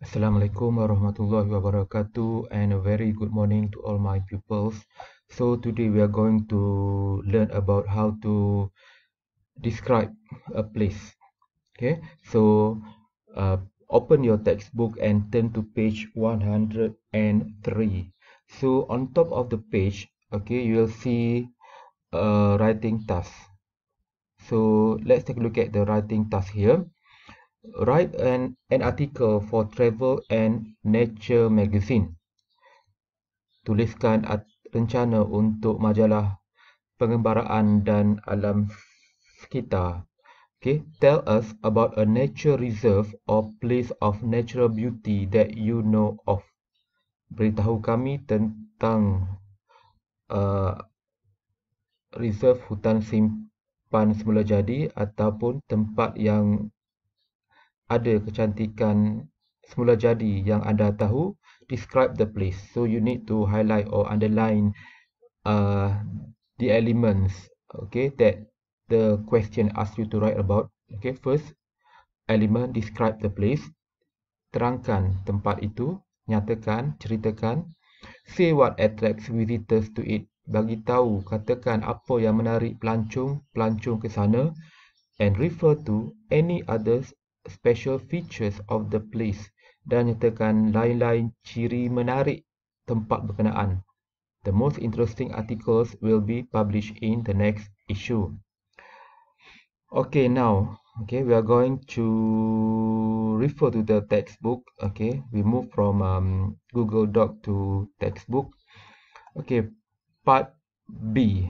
Assalamualaikum warahmatullahi wabarakatuh and a very good morning to all my pupils. So today we are going to learn about how to describe a place. Okay, so uh, open your textbook and turn to page 103. So on top of the page, okay, you will see a writing task. So let's take a look at the writing task here. Write an article for Travel and Nature magazine. Tuliskan rencana untuk majalah pengembaraan dan alam sekitar. Okay, tell us about a nature reserve or place of natural beauty that you know of. Beritahu kami tentang uh, reserve hutan simpan semula jadi ataupun tempat yang ada kecantikan semula jadi yang anda tahu. Describe the place. So you need to highlight or underline uh, the elements, okay, that the question asks you to write about. Okay, first element, describe the place. Terangkan tempat itu, nyatakan, ceritakan. Say what attracts visitors to it. Bagi tahu, katakan apa yang menarik pelancong ke sana. And refer to any other special features of the place. Dan nyatakan lain-lain ciri menarik tempat berkenaan. The most interesting articles will be published in the next issue. Okay, now, okay, we are going to refer to the textbook. Okay, we move from Google Doc to textbook. Okay, part B.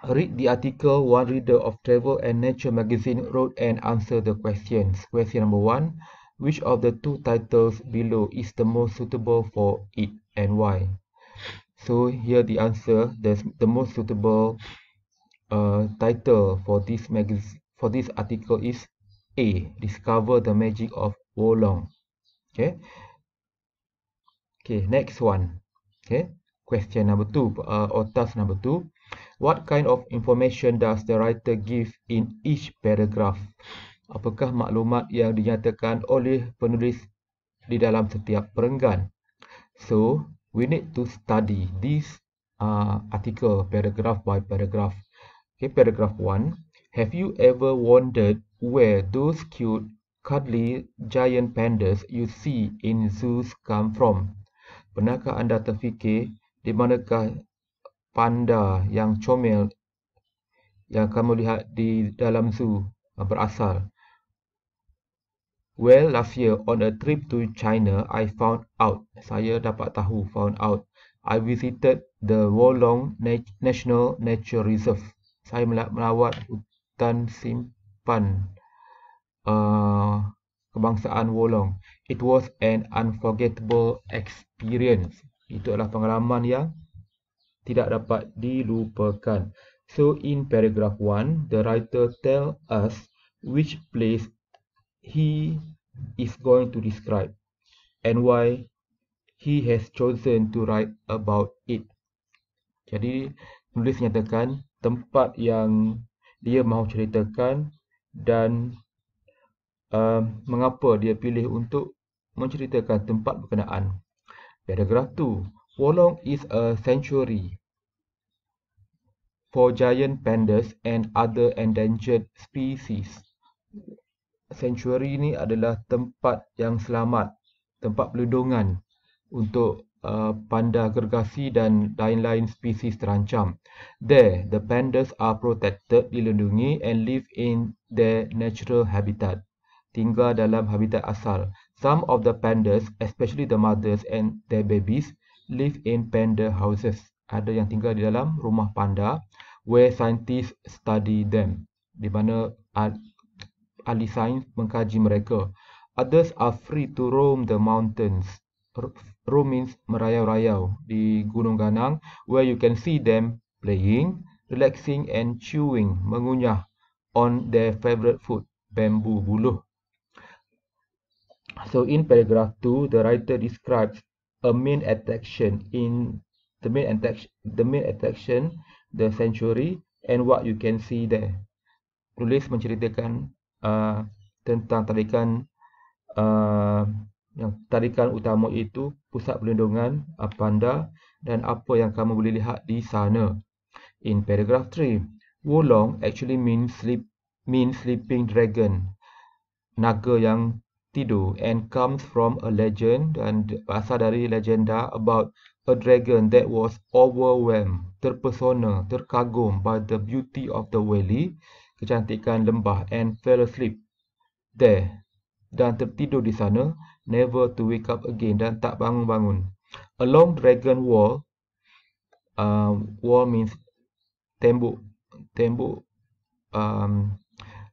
Read the article one reader of Travel and Nature magazine wrote and answer the questions. Question number 1. Which of the two titles below is the most suitable for it and why? So here the answer, the most suitable title for this article is A. Discover the magic of Wolong. Okay. Okay. Next one. Okay. Question number 2 or task number 2. What kind of information does the writer give in each paragraph? Apakah maklumat yang dinyatakan oleh penulis di dalam setiap perenggan? So we need to study this article paragraph by paragraph. Okay, paragraph 1. Have you ever wondered where those cute, cuddly giant pandas you see in zoos come from? Pernahkah anda terfikir di manakah panda yang comel yang kamu lihat di dalam zoo berasal? Well, last year on a trip to China, I found out. Saya dapat tahu, found out. I visited the Wolong National Nature Reserve. Saya melawat hutan simpan kebangsaan Wolong. It was an unforgettable experience. Itu adalah pengalaman yang tidak dapat dilupakan. So in paragraph 1, the writer tell us which place he is going to describe and why he has chosen to write about it. Jadi penulis nyatakan tempat yang dia mahu ceritakan dan mengapa dia pilih untuk menceritakan tempat berkenaan. Paragraph 2. Wolong is a sanctuary for giant pandas and other endangered species. Sanctuary ini adalah tempat yang selamat, tempat pelindungan untuk panda gergasi dan lain-lain spesies terancam. There, the pandas are protected, dilindungi and live in their natural habitat. Tinggal dalam habitat asal. Some of the pandas, especially the mothers and their babies, live in panda houses. Ada yang tinggal di dalam rumah panda, where scientists study them. Di mana ahli sains mengkaji mereka. Others are free to roam the mountains. Roam means merayau-rayau di Gunung Ganang, where you can see them playing, relaxing and chewing, mengunyah on their favorite food, bamboo, buluh. So in paragraph 2, the writer describes a main attraction in the main attraction, the sanctuary, and what you can see there. Tulis menceritakan tentang tarikan Yang tarikan utama itu pusat perlindungan panda dan apa yang kamu boleh lihat di sana. In paragraph 3, Wolong actually means sleeping dragon, naga yang tidur, and comes from a legend, dan berasal dari legenda about a dragon that was overwhelmed, terpesona, terkagum by the beauty of the valley, kecantikan lembah, and fell asleep there, dan tertidur di sana, never to wake up again, dan tak bangun-bangun. A long dragon wall, wall means tembok,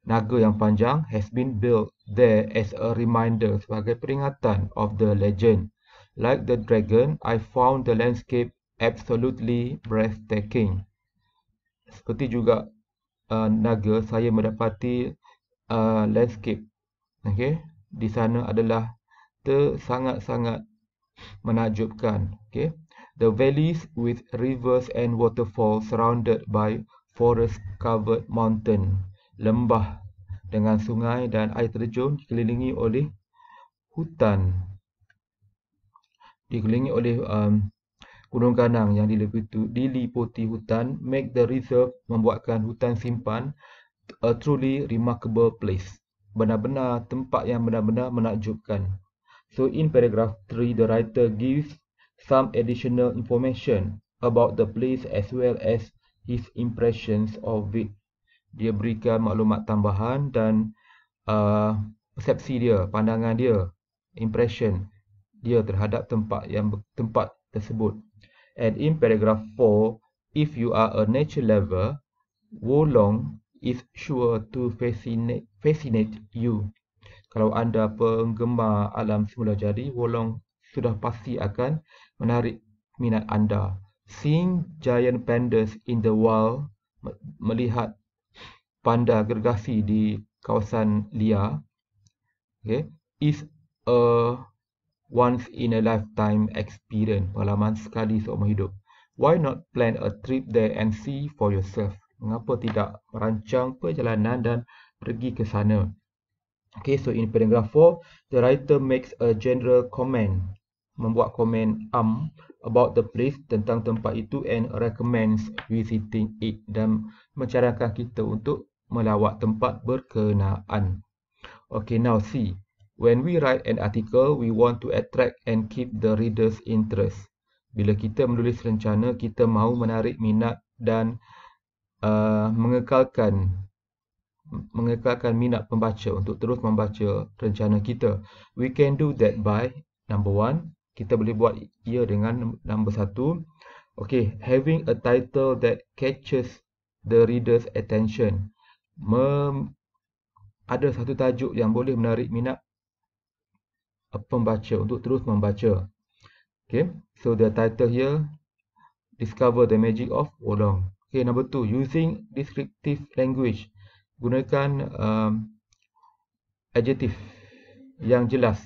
naga yang panjang, has been built there as a reminder, sebagai peringatan of the legend. Like the dragon, I found the landscape absolutely breathtaking. Seperti juga naga, saya mendapati landscape, di sana adalah sangat-sangat menakjubkan. The valleys with rivers and waterfalls surrounded by forest-covered mountain, lembah dengan sungai dan air terjun, dikelilingi oleh hutan, gunung ganang yang diliputi hutan, make the reserve, membuatkan hutan simpan, a truly remarkable place, benar-benar tempat yang benar-benar menakjubkan. So in paragraph 3, the writer gives some additional information about the place as well as his impressions of it. Dia berikan maklumat tambahan dan persepsi dia, pandangan dia, impression dia terhadap tempat tersebut. And in paragraph 4, if you are a nature lover, Wolong is sure to fascinate you. Kalau anda penggemar alam semula jadi, Wolong sudah pasti akan menarik minat anda. Seeing giant pandas in the wild, melihat panda gergasi di kawasan liar, is a once in a lifetime experience, pengalaman sekali seumur hidup. Why not plan a trip there and see for yourself? Mengapa tidak merancang perjalanan dan pergi ke sana? So in paragraph 4, the writer makes a general comment, membuat komen about the place, tentang tempat itu, and recommends visiting it, dan mencarankan kita untuk melawat tempat berkenaan. Now see. When we write an article, we want to attract and keep the reader's interest. Bila kita menulis rencana, kita mahu menarik minat dan mengekalkan minat pembaca untuk terus membaca rencana kita. We can do that by, number 1, kita boleh buat ia dengan number 1, having a title that catches the reader's attention. Ada satu tajuk yang boleh menarik minat pembaca untuk terus membaca. So the title here, Discover the Magic of Wolong. Number 2, using descriptive language. Gunakan adjective yang jelas.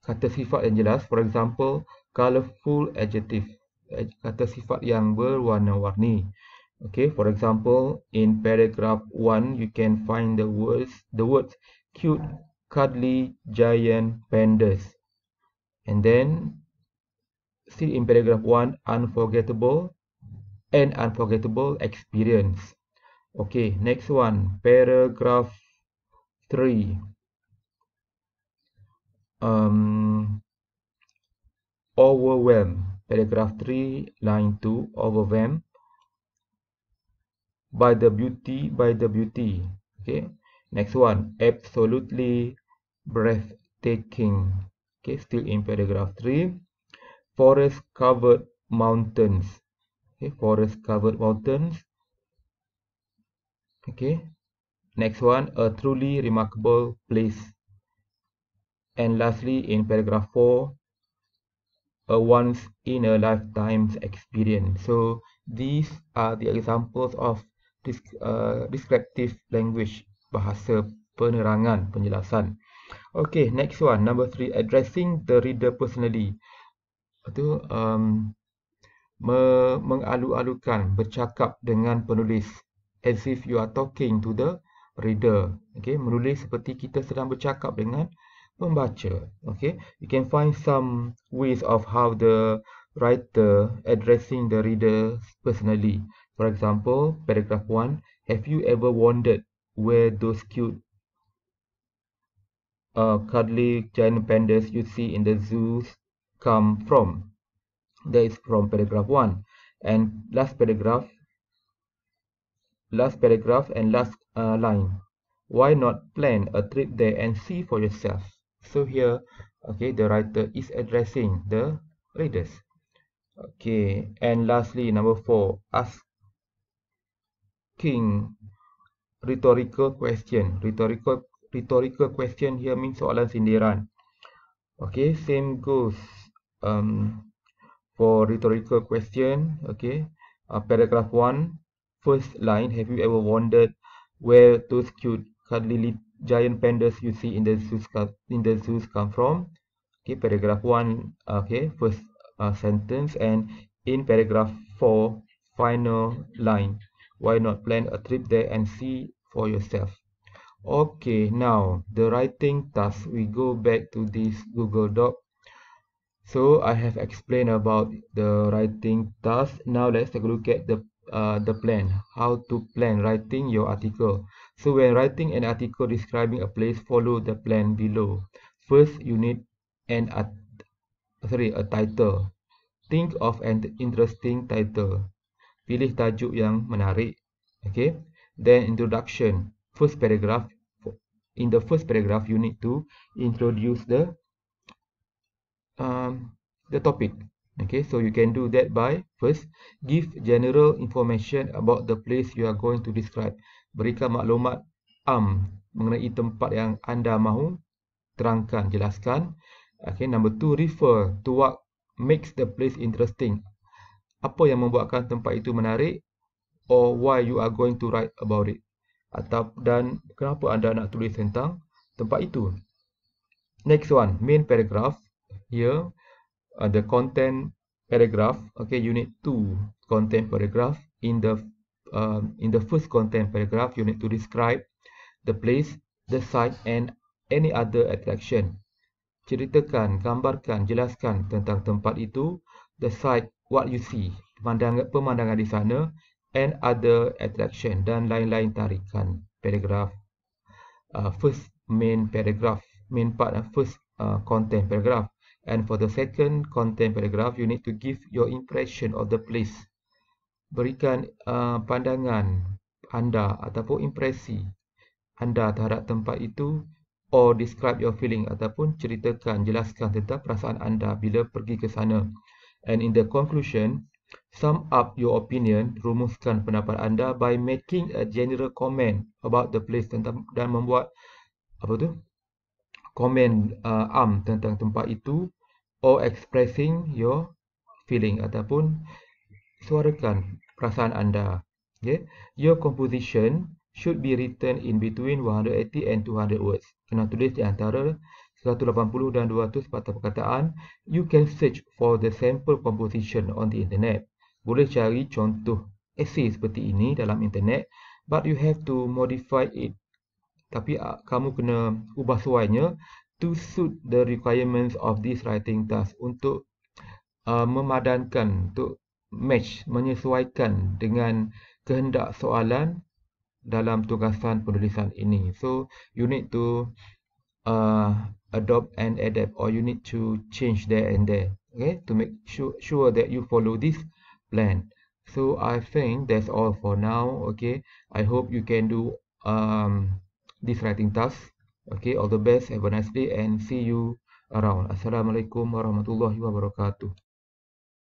Kata sifat yang jelas. For example, colorful adjective, kata sifat yang berwarna-warni. For example, in paragraph 1, you can find the words cute, cuddly, giant, pandas. And then, still in paragraph 1, unforgettable experience. Next one, paragraph 3. Overwhelmed. Paragraph 3, line 2, overwhelmed by the beauty. Next one, absolutely breathtaking. Still in paragraph 3, forest-covered mountains. Forest-covered mountains. Next one, a truly remarkable place. And lastly, in paragraph 4, a once in a lifetime experience. So these are the examples of descriptive language, bahasa penerangan, penjelasan. Next one, number 3, addressing the reader personally. Itu mengalu-alukan, bercakap dengan penulis, as if you are talking to the reader. Menulis seperti kita sedang bercakap dengan membaca. Okay, you can find some ways of how the writer addressing the reader personally. For example, paragraph 1, have you ever wondered where those cute cuddly giant pandas you see in the zoos come from? That is from paragraph 1. And last paragraph and last line. Why not plan a trip there and see for yourself? So here, okay, the writer is addressing the readers. Okay, and lastly, number 4, asking rhetorical question. Rhetorical question here means soalan sindiran. Okay, same goes for rhetorical question. Okay, paragraph 1, first line, have you ever wondered where those cute cuddly giant pandas you see in the zoos come from? Okay, paragraph 1, okay, first sentence, and in paragraph 4, final line, why not plan a trip there and see for yourself? Okay, now the writing task, we go back to this Google Doc. So I have explained about the writing task. Now let's take a look at the plan, how to plan writing your article. So when writing an article describing a place, follow the plan below. First, you need a title. Think of an interesting title. Pilih tajuk yang menarik. Okay. Then introduction. First paragraph. In the first paragraph, you need to introduce the topic. Okay, so you can do that by first give general information about the place you are going to describe. Berikan maklumat mengenai tempat yang anda mahu terangkan, jelaskan. Okay, number 2, refer to what makes the place interesting. Apa yang membuatkan tempat itu menarik, or why you are going to write about it. Dan kenapa anda nak tulis tentang tempat itu. Next one, main paragraph. Here, the content paragraph. Okay, you need 2 content paragraph. In the first content paragraph, you need to describe the place, the site, and any other attraction. Ceritakan, gambarkan, jelaskan tentang tempat itu, the site, what you see, pemandangan di sana, and other attraction, dan lain-lain tarikan. Paragraph first main paragraph, main part, first content paragraph. And for the second content paragraph, you need to give your impression of the place. Berikan pandangan anda ataupun impresi anda terhadap tempat itu, or describe your feeling ataupun ceritakan, jelaskan tentang perasaan anda bila pergi ke sana. And in the conclusion, sum up your opinion, rumuskan pendapat anda by making a general comment about the place dan membuat komen tentang tempat itu, or expressing your feeling ataupun suarakan perasaan anda. Okay? Your composition should be written in between 180 and 200 words. Kena tulis di antara 180 dan 200 patah perkataan. You can search for the sample composition on the internet. Boleh cari contoh esei seperti ini dalam internet, but you have to modify it. Tapi kamu kena ubah suainya to suit the requirements of this writing task, untuk memadankan, untuk match, menyesuaikan dengan kehendak soalan dalam tugasan penulisan ini. So you need to adopt and adapt, or you need to change there and there, okay, to make sure that you follow this plan. So I think that's all for now. Okay, I hope you can do this writing task. Okay, all the best, have a nice day, and see you around. Assalamualaikum warahmatullahi wabarakatuh.